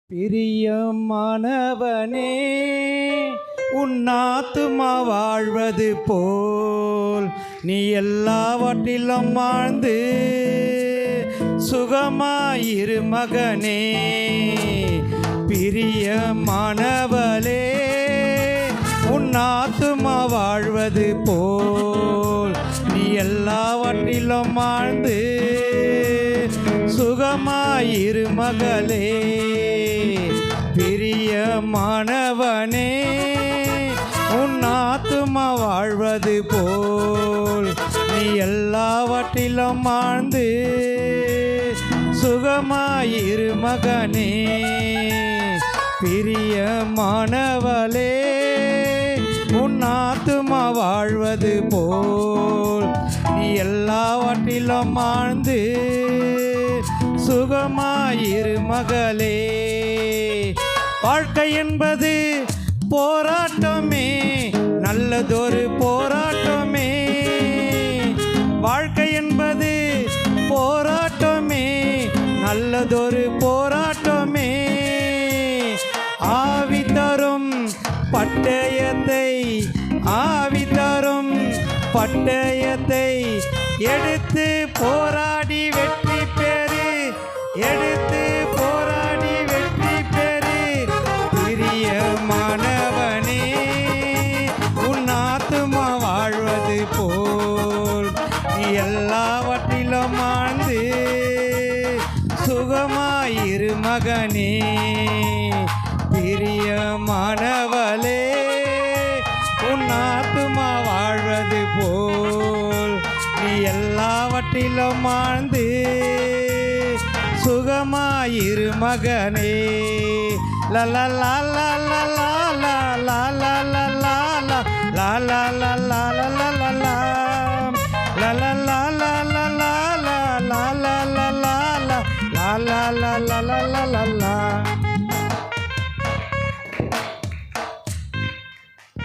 பிரியமானவனே, உன் ஆத்துமா வாழ்வது போல் நீ எல்லாவற்றிலும் வாழ்ந்து சுகமாயிரு மகனே. பிரியமானவளே, உன் ஆத்துமா வாழ்வது போல் நீ எல்லாவற்றிலும் வாழ்ந்து சுகமாயிரு மகளே. பிரியமானவனே, உன் ஆத்துமா வாழ்வது போல் நீ எல்லாவற்றிலும் வாழ்ந்து சுகமாயிரு மகனே. பிரியமானவளே, உன் ஆத்துமா வாழ்வது போல் நீ எல்லாவற்றிலும் வாழ்ந்து சுகமாயிரு மகளே. வாழ்க்கை என்பது போராட்டமே, நல்லதொரு போராட்டமே. வாழ்க்கை என்பது போராட்டமே, நல்லதொரு போராட்டமே. ஆவி தரும் பட்டயத்தை, ஆவி தரும் பட்டயத்தை எடுத்து போராடி வெற்றி பெறு, எடுத்து போராடி வெற்றி பெறு. பிரியமானவனே, உன் ஆத்துமா வாழ்வது போல் நீ எல்லாவற்றிலும் வாழ்ந்து சுகமாயிரு மகனே. பிரியமானவளே, உன் ஆத்துமா வாழ்வது போல் நீ எல்லாவற்றிலும் வாழ்ந்து சுகமாயிரு மகனே. லா லா லா லா லா லா லா லா லா லா லா லா